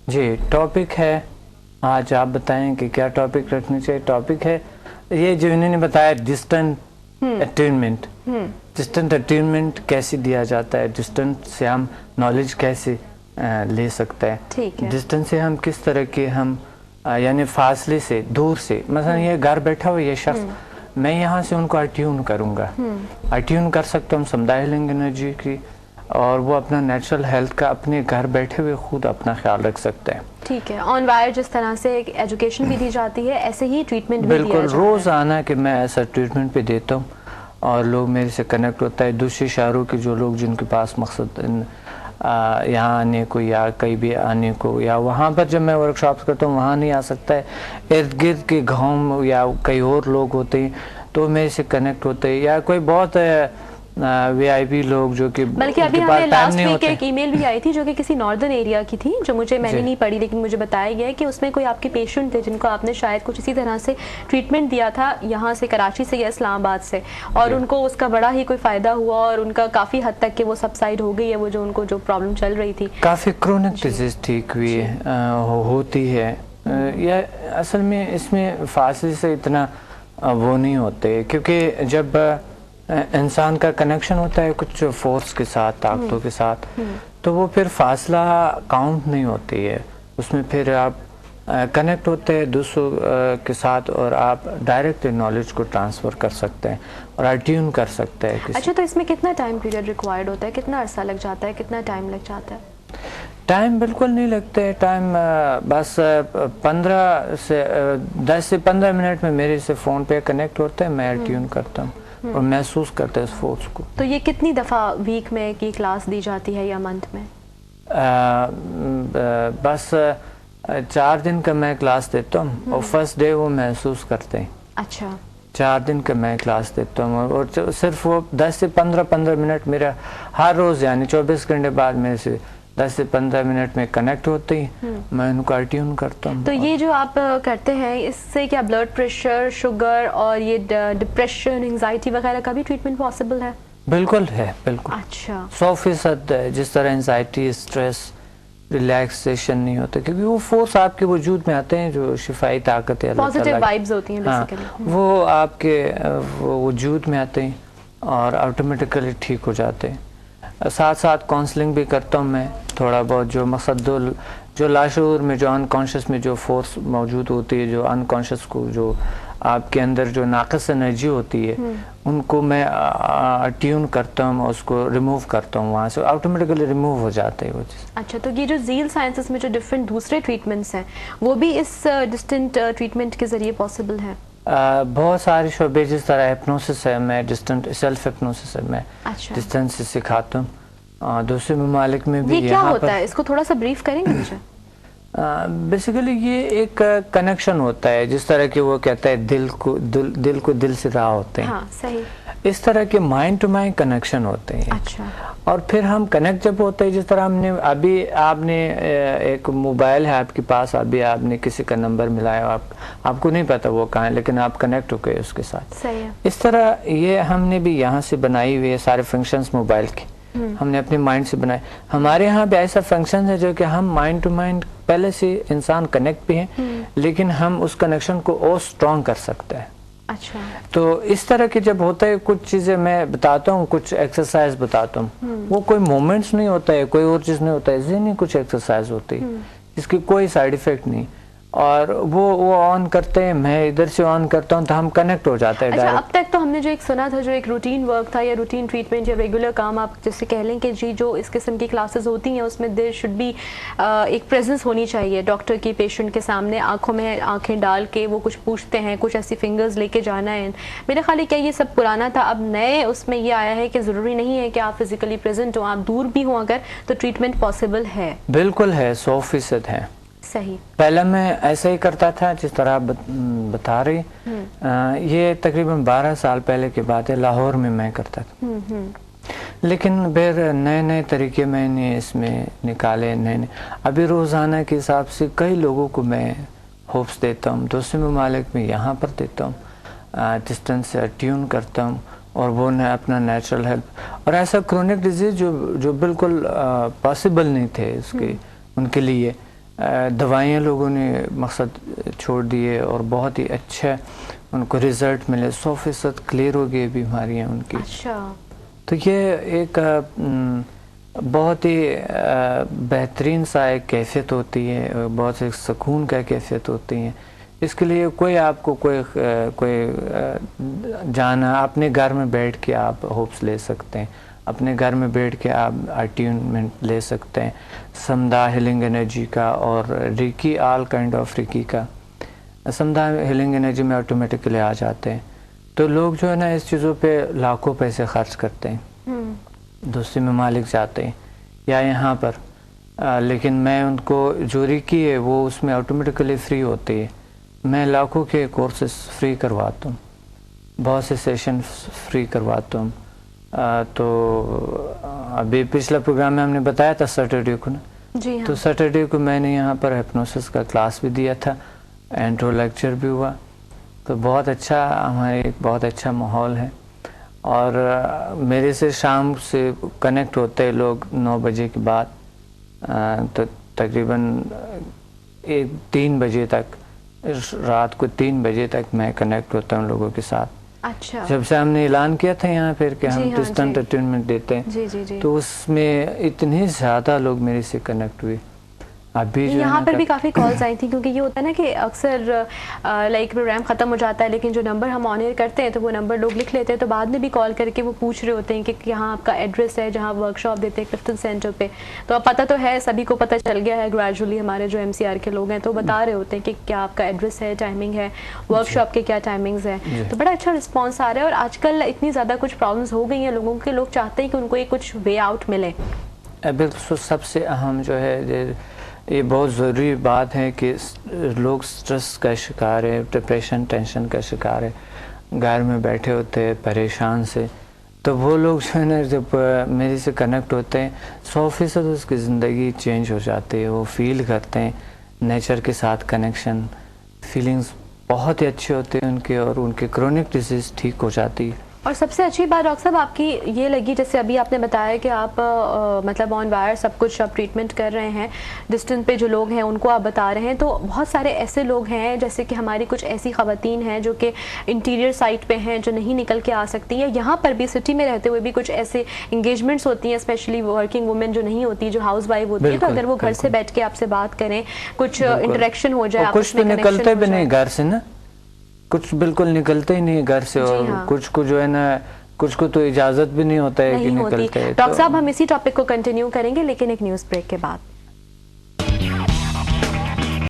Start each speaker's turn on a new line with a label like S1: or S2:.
S1: جی topic ہے، آج آپ بتائیں کہ کیا ٹاپک رکھنی چاہیے. ٹاپک ہے یہ جو انہوں نے بتایا ڈسٹنٹ اٹینمنٹ. ڈسٹنٹ اٹینمنٹ کیسے دیا جاتا ہے، ڈسٹنٹ سے ہم نالج کیسے لے سکتے ہیں، ڈسٹنس سے ہم کس طرح کے ہم یعنی فاصلے سے دور سے، مثلا یہ گھر بیٹھا ہوا یہ شخص، میں یہاں سے ان کو اٹیون کروں گا، اٹیون کر سکتا ہوں سمدھا ہیلنگ انرجی کی، اور وہ اپنا نیچرل ہیلتھ کا اپنے گھر بیٹھے ہوئے خود اپنا خیال رکھ سکتے ہیں.
S2: ٹھیک ہے. آن وائر جس طرح سے ایجوکیشن بھی دی جاتی ہے ایسے ہی ٹریٹمنٹ بھی دیا جاتا ہے.
S1: بالکل روزانہ کہ میں ایسا ٹریٹمنٹ بھی دیتا ہوں اور لوگ میرے سے کنیکٹ ہوتا ہے. دوسرے شہروں کے جو لوگ جن کے پاس مقصد یہاں آنے کو یا کہیں بھی آنے کو، یا وہاں پر جب میں ورک شاپس کرتا ہوں وہاں نہیں آ سکتا ہے، ارد گرد کے گاؤں یا کئی اور لوگ ہوتے ہیں تو میرے سے کنیکٹ ہوتے ہیں، یا کوئی بہت وی آئی پی لوگ جو کہ
S2: بلکہ ابھی ہمیں لاسٹ ویک ایک ای میل بھی آئی تھی جو کہ کسی ناردرن ایریا کی تھی، جو میں نے نہیں پڑھی لیکن مجھے بتایا گیا ہے کہ اس میں کوئی آپ کے پیشنٹ تھے جن کو آپ نے شاید کچھ اسی طرح سے ٹریٹمنٹ دیا تھا یہاں سے کراچی سے یا اسلام آباد سے، اور ان کو اس کا بڑا ہی کوئی فائدہ ہوا اور ان کا کافی حد تک کہ وہ سبسائڈ ہو گئی ہے، وہ جو ان کو جو پرابلم چل رہی تھی
S1: کافی کرونک ڈیزیز ٹھیک ہوئی ہوتی ہے. یا اصل میں اس میں فاصلے سے اتنا وہ نہیں ہوتے، کیونکہ جب انسان کا کنیکشن ہوتا ہے کچھ فورس کے ساتھ، طاقتوں کے ساتھ، تو وہ پھر فاصلہ کاؤنٹ نہیں ہوتی ہے اس میں. پھر آپ کنیکٹ ہوتے ہیں دوسروں کے ساتھ اور آپ ڈائریکٹ نالج کو ٹرانسفر کر سکتے ہیں اور اٹیون کر سکتے ہیں.
S2: اچھا تو اس میں کتنا ٹائم پیریڈ ریکوائرڈ ہوتا ہے، کتنا عرصہ لگ جاتا ہے، کتنا ٹائم لگ جاتا ہے؟
S1: ٹائم بالکل نہیں لگتے، ٹائم بس 10 سے 15 منٹ میں میرے سے فون پہ کنیکٹ ہوتا ہے، میں اٹیون کرتا ہوں اور محسوس کرتے ہیں اس فورس کو.
S2: تو یہ کتنی دفعہ ویک میں کی کلاس دی جاتی ہے یا منتھ میں؟
S1: بس 4 دن کا میں کلاس دیتا ہوں اور فرسٹ ڈے وہ محسوس کرتے ہیں.
S2: اچھا
S1: 4 دن کا میں کلاس دیتا ہوں اور صرف وہ 10 سے 15 منٹ میرا ہر روز، یعنی 24 گھنٹے بعد میرے سے 10 سے 15 منٹ میں کنیکٹ ہوتے ہیں، میں ان کو اٹیون کرتا ہوں.
S2: تو یہ جو آپ کرتے ہیں اس سے کیا بلڈ پریشر، شوگر اور یہ ڈپریشن، انگزائٹی وغیرہ کا بھی ٹریٹمنٹ پاسبل ہے؟
S1: بالکل ہے، بالکل.
S2: اچھا
S1: 100% جس طرح انگزائٹی، اسٹریس، ریلیکسیشن نہیں ہوتا، کیونکہ وہ فورس آپ کے وجود میں آتے ہیں جو شفائی طاقت ہے،
S2: پازیٹیو وائبز ہوتی ہیں بیسیکلی،
S1: وہ آپ کے وجود میں آتے ہیں اور آٹومیٹیکلی ٹھیک ہو جاتے ہیں. ساتھ ساتھ کاؤنسلنگ بھی کرتا ہوں میں تھوڑا بہت، جو مقصد جو لاشعور میں، جو انکانشیس میں جو فورس موجود ہوتی ہے، جو انکانشیس کو، جو آپ کے اندر جو ناقص انرجی ہوتی ہے ان کو میں اٹیون کرتا ہوں اور اس کو ریموو کرتا ہوں، وہاں سے آٹومیٹیکلی ریموو ہو جاتے ہیں وہ چیز.
S2: اچھا تو یہ جو زیل سائنسز میں جو ڈفرینٹ دوسرے ٹریٹمنٹس ہیں وہ بھی اس ڈسٹنٹ ٹریٹمنٹ کے ذریعے پاسبل ہیں؟
S1: بہت سارے شعبے، جس طرح ہپنوسس ہے، میں ڈسٹنٹ سیلف ہپنوسس ہے، میں ڈسٹنس سے سکھاتا ہوں دوسرے ممالک میں بھی.
S2: یہ کیا ہوتا ہے، اس کو تھوڑا سا بریف کریں گے مجھے؟
S1: بیسیکلی یہ ایک کنیکشن ہوتا ہے، جس طرح کہ وہ کہتا ہے دل کو دل سے راہ ہوتے ہیں.
S2: ہاں صحیح.
S1: اس طرح کے مائنڈ ٹو مائنڈ کنیکشن ہوتے ہیں.
S2: اچھا.
S1: اور پھر ہم کنیکٹ جب ہوتے ہیں، جس طرح ہم نے ابھی آپ نے ایک موبائل ہے آپ کے پاس، ابھی آپ نے کسی کا نمبر ملایا، آپ کو نہیں پتا وہ کہاں ہے لیکن آپ کنیکٹ ہو گئے اس کے ساتھ.
S2: صحیح ہے.
S1: اس طرح یہ ہم نے بھی یہاں سے بنائی ہوئی ہے سارے فنکشنز موبائل کے، ہم نے اپنے مائنڈ سے بنائے. ہمارے ہاں بھی ایسا فنکشن ہے جو کہ ہم مائنڈ ٹو مائنڈ پہلے سے انسان کنیکٹ بھی ہیں، لیکن ہم اس کنیکشن کو اور اسٹرانگ کر سکتے ہیں.
S2: اچھا.
S1: تو اس طرح کے جب ہوتا ہے، کچھ چیزیں میں بتاتا ہوں، کچھ ایکسرسائز بتاتا ہوں، وہ کوئی مومنٹس نہیں ہوتا ہے، کوئی اور چیز نہیں ہوتا ہے، ذہنی کچھ ایکسرسائز ہوتی ہے جس کی کوئی سائیڈ ایفیکٹ نہیں، اور وہ آن کرتے ہیں، میں ادھر سے آن کرتا ہوں تو ہم کنیکٹ ہو جاتے ہیں.
S2: اچھا اب تک تو ہم نے جو ایک سنا تھا، جو ایک روٹین ورک تھا یا روٹین ٹریٹمنٹ یا ریگولر کام آپ جیسے کہہ لیں کہ جی جو اس قسم کی کلاسز ہوتی ہیں اس میں دیر شوڈ بی ایک پریزنس ہونی چاہیے ڈاکٹر کی پیشنٹ کے سامنے، آنکھوں میں آنکھیں ڈال کے وہ کچھ پوچھتے ہیں، کچھ ایسی فنگرز لے کے جانا ہے. میرا خیال ہے کیا یہ سب پرانا تھا، اب نئے اس میں یہ آیا ہے کہ ضروری نہیں ہے کہ آپ فزیکلی پریزنٹ ہوں، آپ دور بھی ہوں اگر تو ٹریٹمنٹ پاسبل ہے؟
S1: بالکل ہے، 100% ہے.
S2: صحیح.
S1: پہلے میں ایسا ہی کرتا تھا جس طرح آپ بتا رہی. یہ تقریباً 12 سال پہلے کی بات ہے، لاہور میں میں کرتا تھا. لیکن پھر نئے طریقے میں نے اس میں نکالے، ابھی روزانہ کے حساب سے کئی لوگوں کو میں ہوپس دیتا ہوں، دوسرے ممالک میں یہاں پر دیتا ہوں، ڈسٹنس سے ٹیون کرتا ہوں، اور وہ اپنا نیچرل ہیلپ. اور ایسا کرونک ڈیزیز جو بالکل پاسبل نہیں تھے اس کے ان کے لیے، دوائیاں لوگوں نے مقصد چھوڑ دیے اور بہت ہی اچھا ان کو رزلٹ ملے, 100% کلیئر ہو گئی بیماریاں ان کی.
S2: اچھا.
S1: تو یہ ایک بہت ہی بہترین سا ایک کیفیت ہوتی ہے, بہت سے سکون کا کیفیت ہوتی ہے. اس کے لیے کوئی آپ کو کوئی جانا, اپنے گھر میں بیٹھ کے آپ ہوپس لے سکتے ہیں, اپنے گھر میں بیٹھ کے آپ اٹیونمنٹ لے سکتے ہیں سمدھا ہیلنگ انرجی کا اور ریکی, آل کائنڈ آف ریکی کا. سمدھا ہیلنگ انرجی میں آٹومیٹکلی آ جاتے ہیں. تو لوگ جو ہے نا اس چیزوں پہ لاکھوں پیسے خرچ کرتے ہیں, دوسرے ممالک جاتے ہیں یا یہاں پر, لیکن میں ان کو جو ریکی ہے وہ اس میں آٹومیٹکلی فری ہوتی ہے. میں لاکھوں کے کورسز فری کرواتا ہوں, بہت سے سیشن فری کرواتا ہوں. تو ابھی پچھلا پروگرام میں ہم نے بتایا تھا سیٹرڈے کو نا,
S2: جی ہاں.
S1: تو سیٹرڈے کو میں نے یہاں پر ہپنوسس کا کلاس بھی دیا تھا, انٹرو لیکچر بھی ہوا. تو بہت اچھا, ہمارے ایک بہت اچھا ماحول ہے. اور میرے سے شام سے کنیکٹ ہوتے ہیں لوگ 9 بجے کے بعد, تو تقریباً 3 بجے تک, رات کو 3 بجے تک میں کنیکٹ ہوتا ہوں لوگوں کے ساتھ.
S2: اچھا.
S1: جب سے ہم نے اعلان کیا تھا یہاں پھر کہ ہم
S2: جی ہاں,
S1: ڈسٹنٹ
S2: جی.
S1: اٹینمنٹ دیتے ہیں,
S2: جی جی جی.
S1: تو اس میں اتنے زیادہ لوگ میرے سے کنیکٹ ہوئے. ابھی جو
S2: یہاں پر بھی کافی کالز آئی تھیں, کیونکہ یہ ہوتا ہے نا کہ اکثر لائک پروگرام ختم ہو جاتا ہے لیکن جو نمبر ہم آن ایئر کرتے ہیں تو وہ نمبر لوگ لکھ لیتے ہیں, تو بعد میں بھی کال کر کے وہ پوچھ رہے ہوتے ہیں کہ یہاں آپ کا ایڈریس ہے جہاں ورک شاپ دیتے ہیں کلفٹن سینٹر پہ. تو اب پتہ تو ہے, سبھی کو پتہ چل گیا ہے گریجولی, ہمارے جو MCR کے لوگ ہیں تو بتا رہے ہوتے ہیں کہ کیا آپ کا ایڈریس ہے, ٹائمنگ ہے, ورک شاپ کے کیا ٹائمنگز ہیں. تو بڑا اچھا رسپانس آ رہا ہے. اور آج کل اتنی زیادہ کچھ پرابلمس ہو گئی ہیں لوگوں کے, لوگ چاہتے ہیں کہ ان کو ایک کچھ وے آؤٹ ملے.
S1: بالکل, سب سے اہم جو ہے یہ بہت ضروری بات ہے کہ لوگ سٹریس کا شکار ہے, ڈپریشن, ٹینشن کا شکار ہے, گھر میں بیٹھے ہوتے ہیں پریشان سے. تو وہ لوگ جو ہے نا جب میرے سے کنیکٹ ہوتے ہیں 100% اس کی زندگی چینج ہو جاتی ہے. وہ فیل کرتے ہیں نیچر کے ساتھ کنیکشن, فیلنگز بہت ہی اچھے ہوتے ہیں ان کے, اور ان کے کرونک ڈیزیز ٹھیک ہو جاتی ہے.
S2: اور سب سے اچھی بات ڈاکٹر صاحب آپ کی یہ لگی, جیسے ابھی آپ نے بتایا کہ آپ مطلب آن وائر سب کچھ آپ ٹریٹمنٹ کر رہے ہیں, ڈسٹنس پہ جو لوگ ہیں ان کو آپ بتا رہے ہیں. تو بہت سارے ایسے لوگ ہیں جیسے کہ ہماری کچھ ایسی خواتین ہیں جو کہ انٹیریئر سائٹ پہ ہیں, جو نہیں نکل کے آ سکتی, یا یہاں پر بھی سٹی میں رہتے ہوئے بھی کچھ ایسے انگیجمنٹس ہوتی ہیں, اسپیشلی ورکنگ وومن جو نہیں ہوتی, جو ہاؤس وائف ہوتی ہے, تو اگر وہ گھر سے بیٹھ کے آپ سے بات کریں, کچھ انٹریکشن ہو جائے,
S1: کچھ تو نکلتے بھی نہیں گھر سے نا, کچھ بالکل نکلتے ہی نہیں گھر سے, اور کچھ کو جو ہے نا کچھ کو تو اجازت بھی نہیں ہوتا ہے کہ نکلتے ہیں.
S2: ڈاکٹر صاحب ہم اسی ٹاپک کو کنٹینیو کریں گے لیکن ایک نیوز بریک کے بعد.